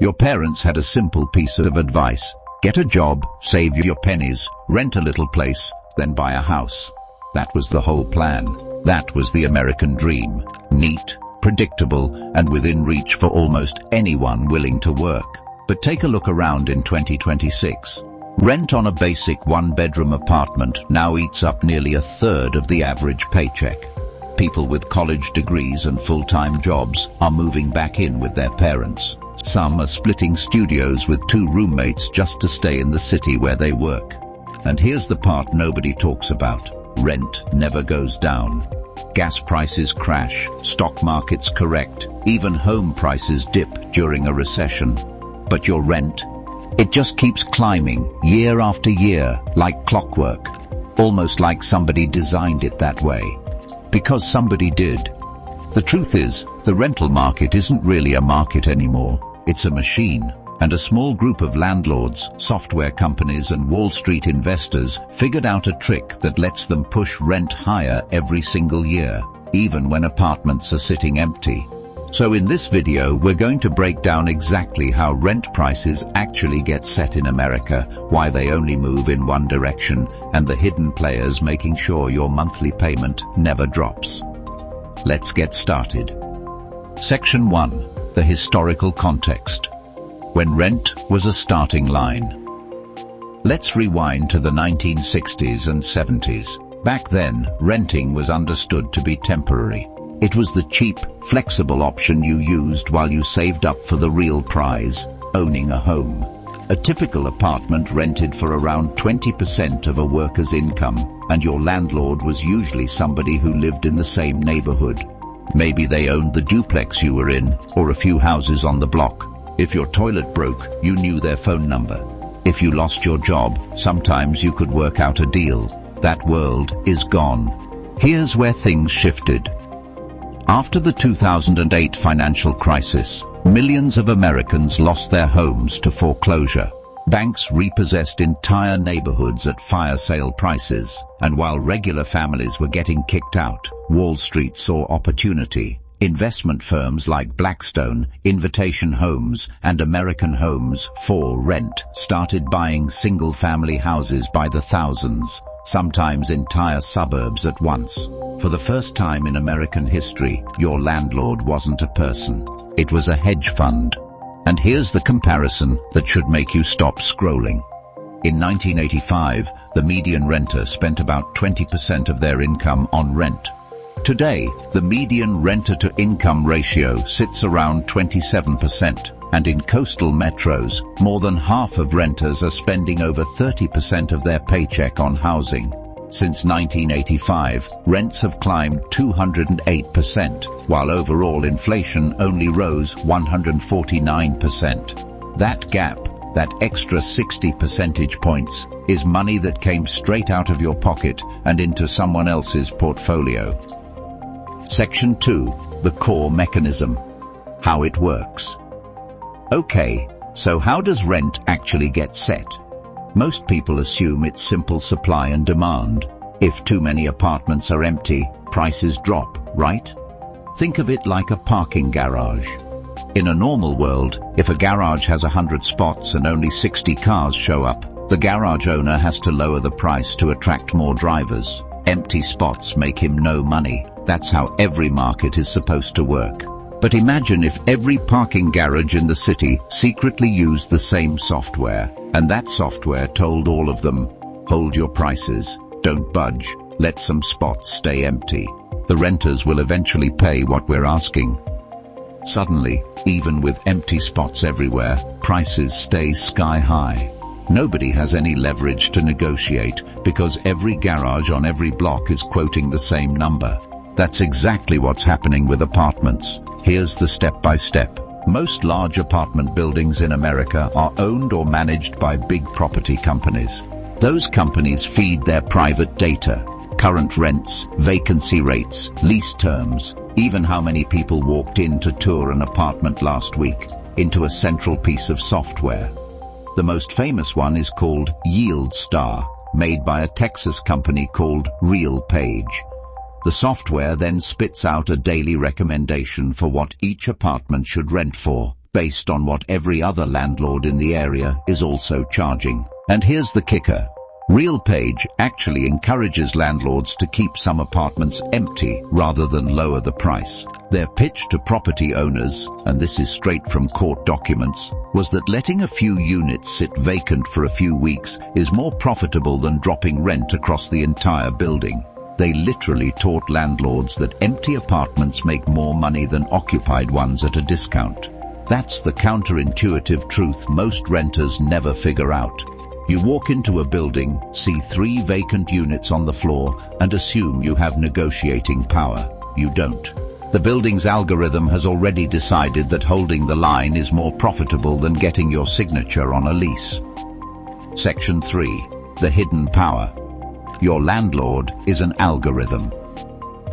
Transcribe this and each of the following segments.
Your parents had a simple piece of advice. Get a job, save your pennies, rent a little place, then buy a house. That was the whole plan. That was the American dream. Neat, predictable, and within reach for almost anyone willing to work. But take a look around in 2026. Rent on a basic one-bedroom apartment now eats up nearly a third of the average paycheck. People with college degrees and full-time jobs are moving back in with their parents. Some are splitting studios with 2 roommates just to stay in the city where they work. And here's the part nobody talks about. Rent never goes down. Gas prices crash, stock markets correct, even home prices dip during a recession. But your rent, it just keeps climbing year after year like clockwork. Almost like somebody designed it that way. Because somebody did. The truth is, the rental market isn't really a market anymore. It's a machine, and a small group of landlords, software companies and Wall Street investors figured out a trick that lets them push rent higher every single year, even when apartments are sitting empty. So in this video, we're going to break down exactly how rent prices actually get set in America, why they only move in one direction, and the hidden players making sure your monthly payment never drops. Let's get started. Section 1. The historical context. When rent was a starting line. Let's rewind to the 1960s and 70s. Back then, renting was understood to be temporary. It was the cheap, flexible option you used while you saved up for the real prize, owning a home. A typical apartment rented for around 20% of a worker's income, and your landlord was usually somebody who lived in the same neighborhood. Maybe they owned the duplex you were in, or a few houses on the block. If your toilet broke, you knew their phone number. If you lost your job, sometimes you could work out a deal. That world is gone. Here's where things shifted. After the 2008 financial crisis, millions of Americans lost their homes to foreclosure. Banks repossessed entire neighborhoods at fire sale prices, and while regular families were getting kicked out, Wall Street saw opportunity. Investment firms like Blackstone, Invitation Homes, and American Homes for Rent started buying single-family houses by the thousands, sometimes entire suburbs at once. For the first time in American history, your landlord wasn't a person. It was a hedge fund. And here's the comparison that should make you stop scrolling. In 1985, the median renter spent about 20% of their income on rent. Today, the median renter-to-income ratio sits around 27%, and in coastal metros, more than half of renters are spending over 30% of their paycheck on housing. Since 1985, rents have climbed 208%, while overall inflation only rose 149%. That gap, that extra 60 percentage points, is money that came straight out of your pocket and into someone else's portfolio. Section 2. The core mechanism. How it works. Okay, so how does rent actually get set? Most people assume it's simple supply and demand. If too many apartments are empty, prices drop, right? Think of it like a parking garage. In a normal world, if a garage has 100 spots and only 60 cars show up, the garage owner has to lower the price to attract more drivers. Empty spots make him no money. That's how every market is supposed to work. But imagine if every parking garage in the city secretly used the same software, and that software told all of them, hold your prices, don't budge, let some spots stay empty. The renters will eventually pay what we're asking. Suddenly, even with empty spots everywhere, prices stay sky high. Nobody has any leverage to negotiate because every garage on every block is quoting the same number. That's exactly what's happening with apartments. Here's the step-by-step. Most large apartment buildings in America are owned or managed by big property companies. Those companies feed their private data, current rents, vacancy rates, lease terms, even how many people walked in to tour an apartment last week, into a central piece of software. The most famous one is called YieldStar, made by a Texas company called RealPage. The software then spits out a daily recommendation for what each apartment should rent for, based on what every other landlord in the area is also charging. And here's the kicker. RealPage actually encourages landlords to keep some apartments empty rather than lower the price. Their pitch to property owners, and this is straight from court documents, was that letting a few units sit vacant for a few weeks is more profitable than dropping rent across the entire building. They literally taught landlords that empty apartments make more money than occupied ones at a discount. That's the counterintuitive truth most renters never figure out. You walk into a building, see 3 vacant units on the floor, and assume you have negotiating power. You don't. The building's algorithm has already decided that holding the line is more profitable than getting your signature on a lease. Section 3. The hidden power. Your landlord is an algorithm.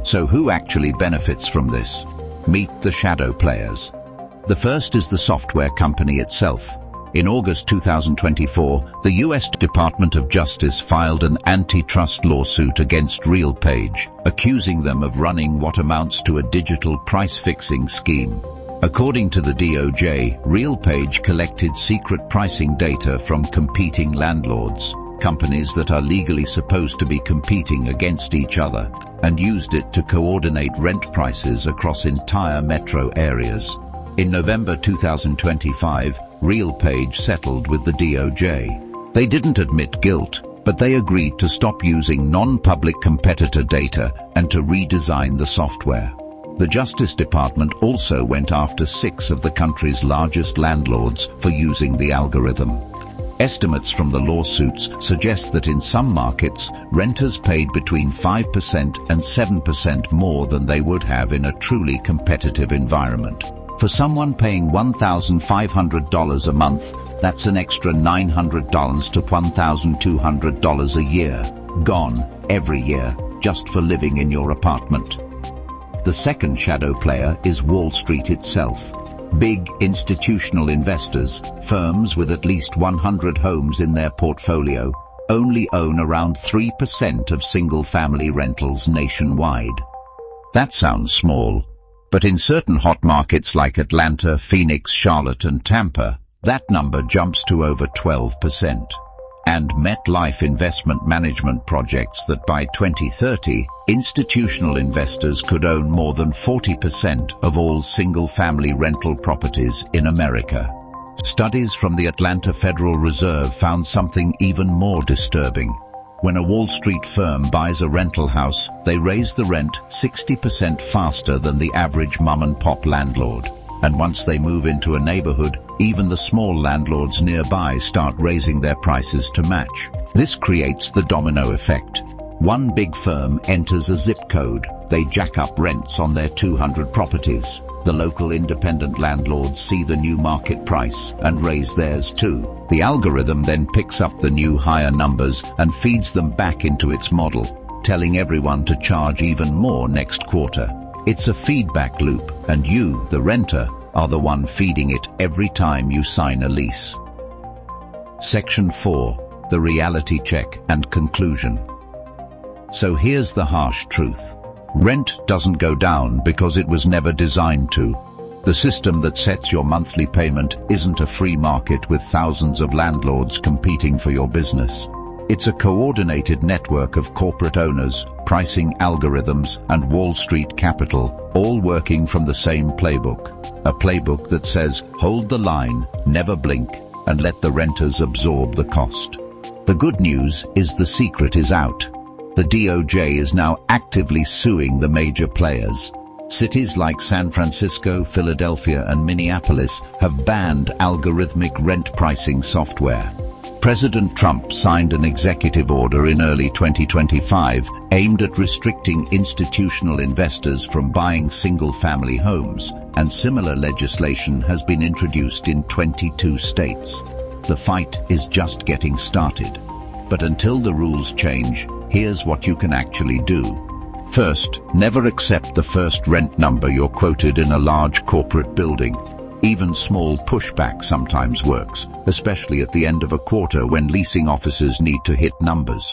So who actually benefits from this? Meet the shadow players. The first is the software company itself. In August 2024, the U.S. Department of Justice filed an antitrust lawsuit against RealPage, accusing them of running what amounts to a digital price-fixing scheme. According to the DOJ, RealPage collected secret pricing data from competing landlords, companies that are legally supposed to be competing against each other, and used it to coordinate rent prices across entire metro areas. In November 2025, RealPage settled with the DOJ. They didn't admit guilt, but they agreed to stop using non-public competitor data and to redesign the software. The Justice Department also went after 6 of the country's largest landlords for using the algorithm. Estimates from the lawsuits suggest that in some markets, renters paid between 5% and 7% more than they would have in a truly competitive environment. For someone paying $1,500 a month, that's an extra $900 to $1,200 a year, gone every year, just for living in your apartment. The second shadow player is Wall Street itself. Big institutional investors, firms with at least 100 homes in their portfolio, only own around 3% of single-family rentals nationwide. That sounds small. But in certain hot markets like Atlanta, Phoenix, Charlotte and Tampa, that number jumps to over 12%. And MetLife investment management projects that by 2030, institutional investors could own more than 40% of all single-family rental properties in America. Studies from the Atlanta Federal Reserve found something even more disturbing. When a Wall Street firm buys a rental house, they raise the rent 60% faster than the average mom-and-pop landlord. And once they move into a neighborhood, even the small landlords nearby start raising their prices to match. This creates the domino effect. One big firm enters a zip code. They jack up rents on their 200 properties. The local independent landlords see the new market price and raise theirs too. The algorithm then picks up the new higher numbers and feeds them back into its model, telling everyone to charge even more next quarter. It's a feedback loop, and you, the renter, are the one feeding it every time you sign a lease. Section 4. The reality check and conclusion. So here's the harsh truth. Rent doesn't go down because it was never designed to. The system that sets your monthly payment isn't a free market with thousands of landlords competing for your business. It's a coordinated network of corporate owners, pricing algorithms, and Wall Street capital, all working from the same playbook. A playbook that says, hold the line, never blink, and let the renters absorb the cost. The good news is the secret is out. The DOJ is now actively suing the major players. Cities like San Francisco, Philadelphia, and Minneapolis have banned algorithmic rent pricing software. President Trump signed an executive order in early 2025 aimed at restricting institutional investors from buying single-family homes, and similar legislation has been introduced in 22 states. The fight is just getting started. But until the rules change, here's what you can actually do. First, never accept the first rent number you're quoted in a large corporate building. Even small pushback sometimes works, especially at the end of a quarter when leasing officers need to hit numbers.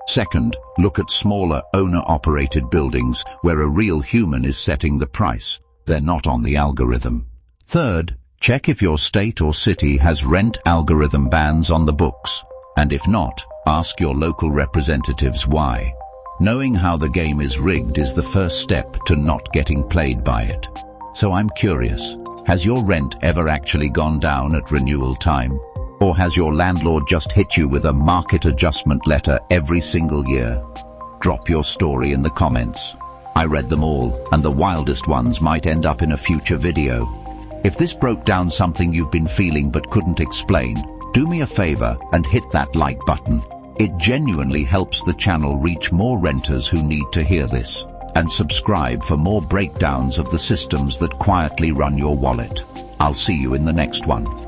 Second, look at smaller owner-operated buildings where a real human is setting the price. They're not on the algorithm. Third, Check if your state or city has rent algorithm bans on the books, and if not, ask your local representatives why. Knowing how the game is rigged is the first step to not getting played by it. So I'm curious, has your rent ever actually gone down at renewal time? Or has your landlord just hit you with a market adjustment letter every single year? Drop your story in the comments. I read them all, and the wildest ones might end up in a future video. If this broke down something you've been feeling but couldn't explain, do me a favor and hit that like button. It genuinely helps the channel reach more renters who need to hear this. And subscribe for more breakdowns of the systems that quietly run your wallet. I'll see you in the next one.